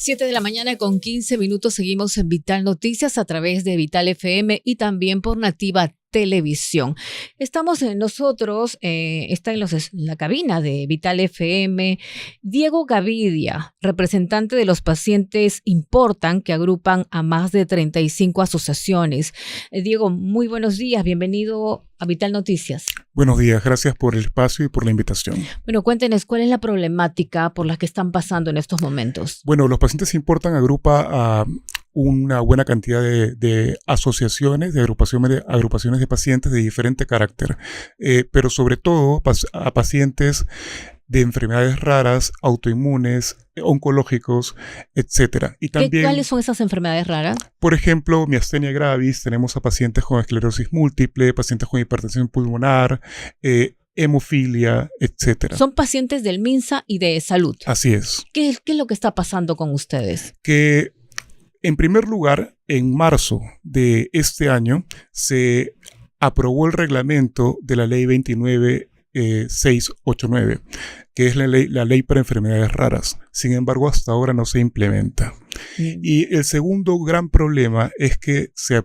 7 de la mañana con 15 minutos. Seguimos en Vital Noticias a través de Vital FM y también por Nativa Televisión. Estamos nosotros, está en la cabina de Vital FM, Diego Gavidia, representante de los pacientes Importan, que agrupan a más de 35 asociaciones. Diego, muy buenos días, bienvenido a Vital Noticias. Buenos días, gracias por el espacio y por la invitación. Bueno, cuéntenos, ¿cuál es la problemática por la que están pasando en estos momentos? Bueno, los pacientes Importan agrupa a una buena cantidad de asociaciones, de agrupaciones de pacientes de diferente carácter, pero sobre todo a pacientes de enfermedades raras, autoinmunes, oncológicos, etcétera. Y también, ¿cuáles son esas enfermedades raras? Por ejemplo, miastenia gravis, tenemos a pacientes con esclerosis múltiple, pacientes con hipertensión pulmonar, hemofilia, etcétera. Son pacientes del MINSA y de salud. Así es. ¿Qué es lo que está pasando con ustedes? Que, en primer lugar, en marzo de este año se aprobó el reglamento de la ley 29689, que es la ley para enfermedades raras. Sin embargo, hasta ahora no se implementa. Y el segundo gran problema es que se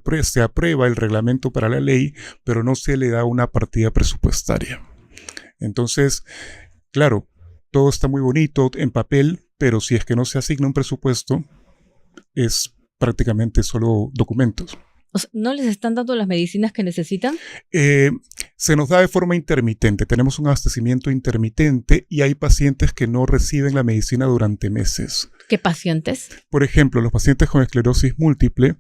aprueba el reglamento para la ley, pero no se le da una partida presupuestaria. Entonces, claro, todo está muy bonito en papel, pero si es que no se asigna un presupuesto, es prácticamente solo documentos. O sea, ¿no les están dando las medicinas que necesitan? Se nos da de forma intermitente. Tenemos un abastecimiento intermitente y hay pacientes que no reciben la medicina durante meses. ¿Qué pacientes? Por ejemplo, los pacientes con esclerosis múltiple,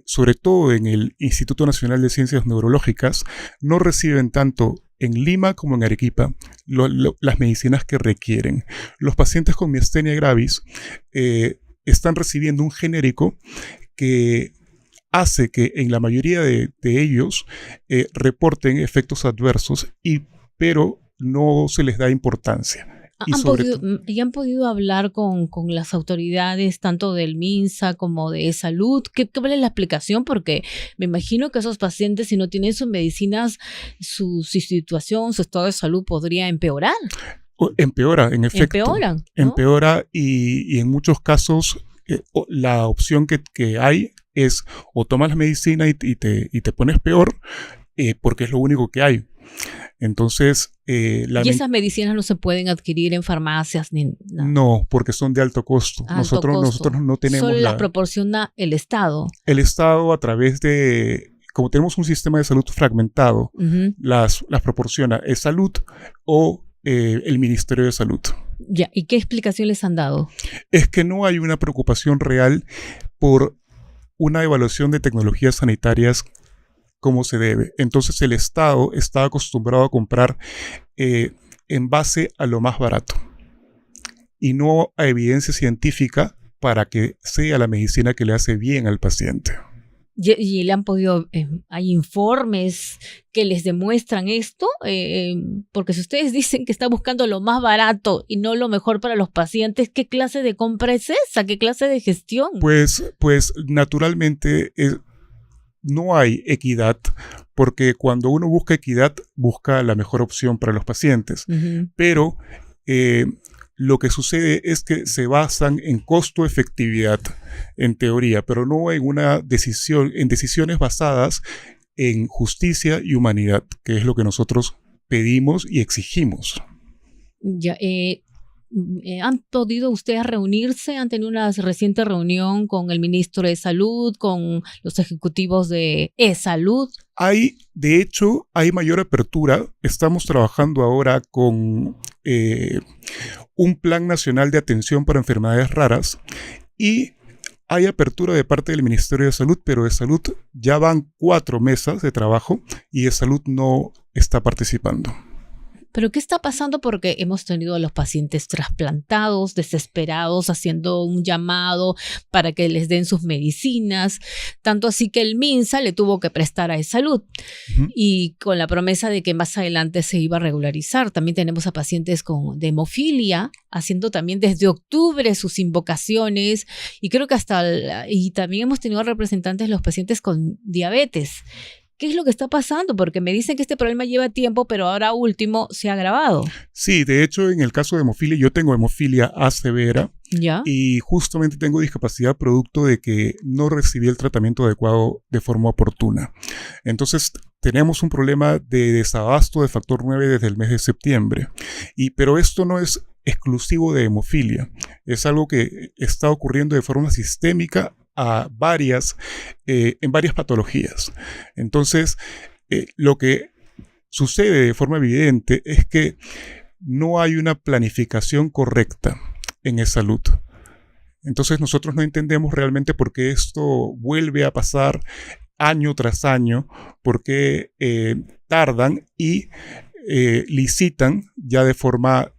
sobre todo en el Instituto Nacional de Ciencias Neurológicas, no reciben tanto en Lima como en Arequipa las medicinas que requieren. Los pacientes con miastenia gravis están recibiendo un genérico que hace que en la mayoría de ellos reporten efectos adversos, pero no se les da importancia. ¿Y han podido hablar con las autoridades tanto del MINSA como de salud? ¿Qué vale la explicación? Porque me imagino que esos pacientes, si no tienen sus medicinas, su situación, su estado de salud podría empeorar. Empeora, en efecto. Empeoran, ¿no? Empeora y en muchos casos la opción que hay es o tomas la medicina y te pones peor porque es lo único que hay. Entonces, ¿y esas medicinas no se pueden adquirir en farmacias ni nada? No, porque son de alto costo. Nosotros no tenemos. Solo las proporciona el Estado. El Estado, a través de, como tenemos un sistema de salud fragmentado, las proporciona el Salud o el Ministerio de Salud. Ya, ¿y qué explicación les han dado? Es que no hay una preocupación real por una evaluación de tecnologías sanitarias como se debe. Entonces el Estado está acostumbrado a comprar en base a lo más barato y no a evidencia científica para que sea la medicina que le hace bien al paciente. ¿Y le han podido, hay informes que les demuestran esto? Porque si ustedes dicen que está buscando lo más barato y no lo mejor para los pacientes, ¿qué clase de compra es esa? ¿Qué clase de gestión? Pues naturalmente no hay equidad, porque cuando uno busca equidad, busca la mejor opción para los pacientes. Pero lo que sucede es que se basan en costo-efectividad, en teoría, pero no en en decisiones basadas en justicia y humanidad, que es lo que nosotros pedimos y exigimos. Ya, ¿han podido ustedes reunirse? ¿Han tenido una reciente reunión con el ministro de Salud, con los ejecutivos de E-Salud? De hecho, hay mayor apertura. Estamos trabajando ahora con un plan nacional de atención para enfermedades raras y hay apertura de parte del Ministerio de Salud, pero de Salud ya van 4 mesas de trabajo y de Salud no está participando. ¿Pero qué está pasando? Porque hemos tenido a los pacientes trasplantados, desesperados, haciendo un llamado para que les den sus medicinas, tanto así que el MINSA le tuvo que prestar a E-Salud y con la promesa de que más adelante se iba a regularizar. También tenemos a pacientes de hemofilia, haciendo también desde octubre sus invocaciones y creo que y también hemos tenido representantes de los pacientes con diabetes. ¿Qué es lo que está pasando? Porque me dicen que este problema lleva tiempo, pero ahora último se ha agravado. Sí, de hecho, en el caso de hemofilia, yo tengo hemofilia A severa. ¿Ya? Y justamente tengo discapacidad producto de que no recibí el tratamiento adecuado de forma oportuna. Entonces, tenemos un problema de desabasto de factor 9 desde el mes de septiembre. Pero esto no es exclusivo de hemofilia. Es algo que está ocurriendo de forma sistémica en varias patologías. Entonces, lo que sucede de forma evidente es que no hay una planificación correcta en e-salud. Entonces nosotros no entendemos realmente por qué esto vuelve a pasar año tras año, por qué tardan y licitan ya de forma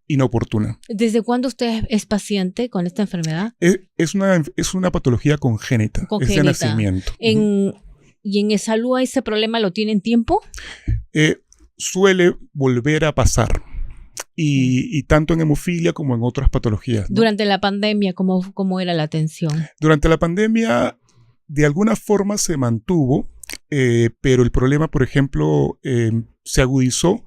inoportuna. ¿Desde cuándo usted es paciente con esta enfermedad? Es una patología congénita, es de nacimiento. ¿Y en e-salud ese problema lo tiene en tiempo? Suele volver a pasar. Y tanto en hemofilia como en otras patologías, ¿no? Durante la pandemia, ¿cómo era la atención? Durante la pandemia, de alguna forma se mantuvo, pero el problema, por ejemplo, se agudizó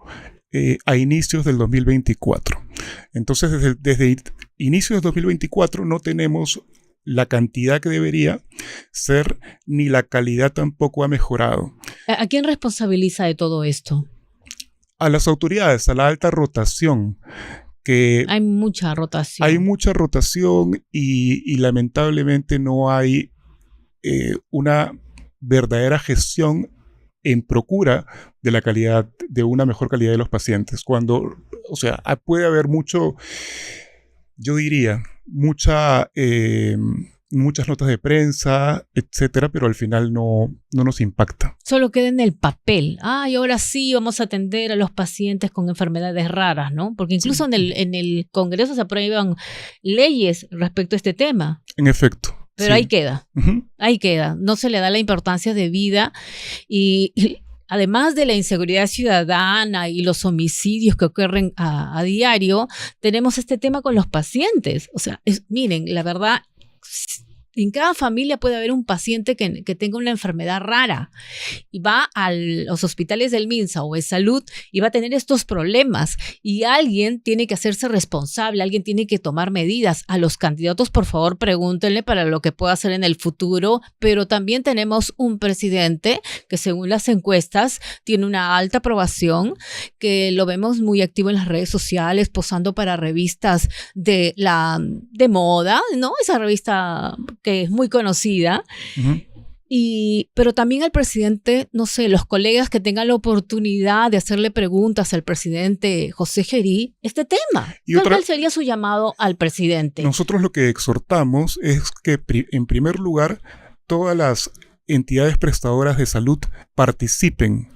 a inicios del 2024. Entonces, desde inicios del 2024 no tenemos la cantidad que debería ser, ni la calidad tampoco ha mejorado. ¿A quién responsabiliza de todo esto? A las autoridades, a la alta rotación. Hay mucha rotación. Hay mucha rotación y lamentablemente no hay una verdadera gestión en procura de la calidad, de una mejor calidad de los pacientes. Puede haber mucho, yo diría, muchas notas de prensa, etcétera, pero al final no nos impacta. Solo queda en el papel. Y ahora sí vamos a atender a los pacientes con enfermedades raras, ¿no? Porque incluso en el Congreso se aprueban leyes respecto a este tema. En efecto. Pero ahí queda. Uh-huh. Ahí queda. No se le da la importancia debida y además de la inseguridad ciudadana y los homicidios que ocurren a diario, tenemos este tema con los pacientes. O sea, miren, la verdad, en cada familia puede haber un paciente que tenga una enfermedad rara y va a los hospitales del MINSA o e-salud y va a tener estos problemas y alguien tiene que hacerse responsable, alguien tiene que tomar medidas. A los candidatos, por favor, pregúntenle para lo que pueda hacer en el futuro, pero también tenemos un presidente que según las encuestas tiene una alta aprobación, que lo vemos muy activo en las redes sociales, posando para revistas de moda, ¿no? Esa revista que es muy conocida. Uh-huh. Pero también al presidente, no sé, los colegas que tengan la oportunidad de hacerle preguntas al presidente José Gerí, este tema. ¿Cuál sería su llamado al presidente? Nosotros lo que exhortamos es que, en primer lugar, todas las entidades prestadoras de salud participen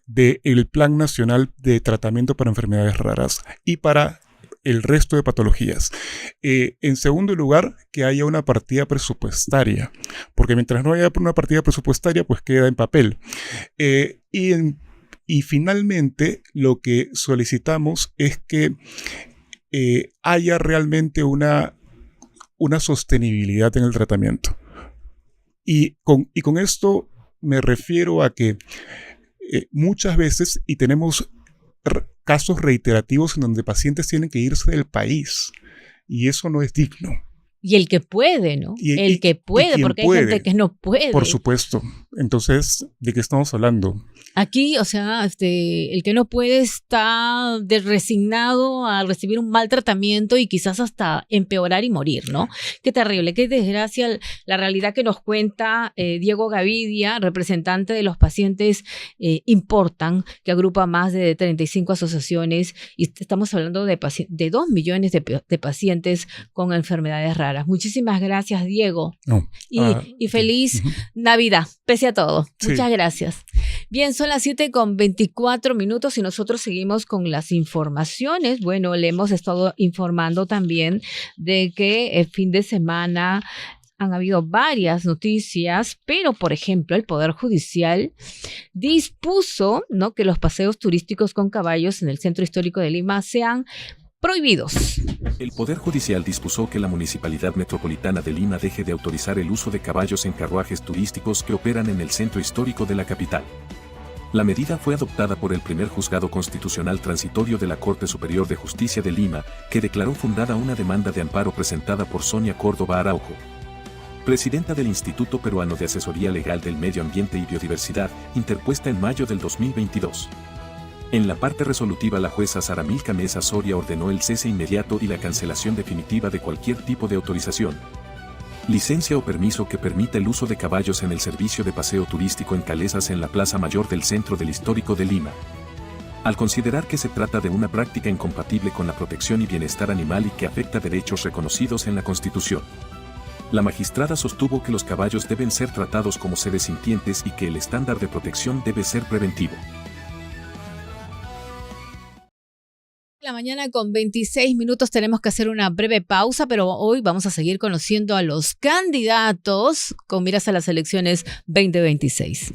del Plan Nacional de Tratamiento para Enfermedades Raras y para el resto de patologías. En segundo lugar, que haya una partida presupuestaria, porque mientras no haya una partida presupuestaria, pues queda en papel. Y finalmente, lo que solicitamos es que haya realmente una sostenibilidad en el tratamiento. Y con esto me refiero a que muchas veces, y tenemos casos reiterativos en donde pacientes tienen que irse del país y eso no es digno. Y el que puede, ¿no? El que puede, porque hay gente que no puede. Por supuesto. Entonces, ¿de qué estamos hablando? Aquí, o sea, el que no puede está resignado a recibir un mal tratamiento y quizás hasta empeorar y morir, ¿no? Qué terrible, qué desgracia la realidad que nos cuenta Diego Gavidia, representante de los pacientes Importan, que agrupa más de 35 asociaciones y estamos hablando de 2 millones de pacientes con enfermedades raras. Muchísimas gracias, Diego. Y feliz Navidad, pese a todo. Sí. Muchas gracias. Bien, son las 7:24 y nosotros seguimos con las informaciones. Bueno, le hemos estado informando también de que el fin de semana han habido varias noticias, pero por ejemplo el Poder Judicial dispuso, ¿no?, que los paseos turísticos con caballos en el centro histórico de Lima sean prohibidos. El Poder Judicial dispuso que la Municipalidad Metropolitana de Lima deje de autorizar el uso de caballos en carruajes turísticos que operan en el centro histórico de la capital. La medida fue adoptada por el primer juzgado constitucional transitorio de la Corte Superior de Justicia de Lima, que declaró fundada una demanda de amparo presentada por Sonia Córdoba Araujo, presidenta del Instituto Peruano de Asesoría Legal del Medio Ambiente y Biodiversidad, interpuesta en mayo del 2022. En la parte resolutiva, la jueza Sara Milka Mesa Soria ordenó el cese inmediato y la cancelación definitiva de cualquier tipo de autorización, licencia o permiso que permita el uso de caballos en el servicio de paseo turístico en calesas en la Plaza Mayor del centro del histórico de Lima, al considerar que se trata de una práctica incompatible con la protección y bienestar animal y que afecta derechos reconocidos en la Constitución. La magistrada sostuvo que los caballos deben ser tratados como seres sintientes y que el estándar de protección debe ser preventivo. La mañana con 26 minutos tenemos que hacer una breve pausa, pero hoy vamos a seguir conociendo a los candidatos con miras a las elecciones 2026.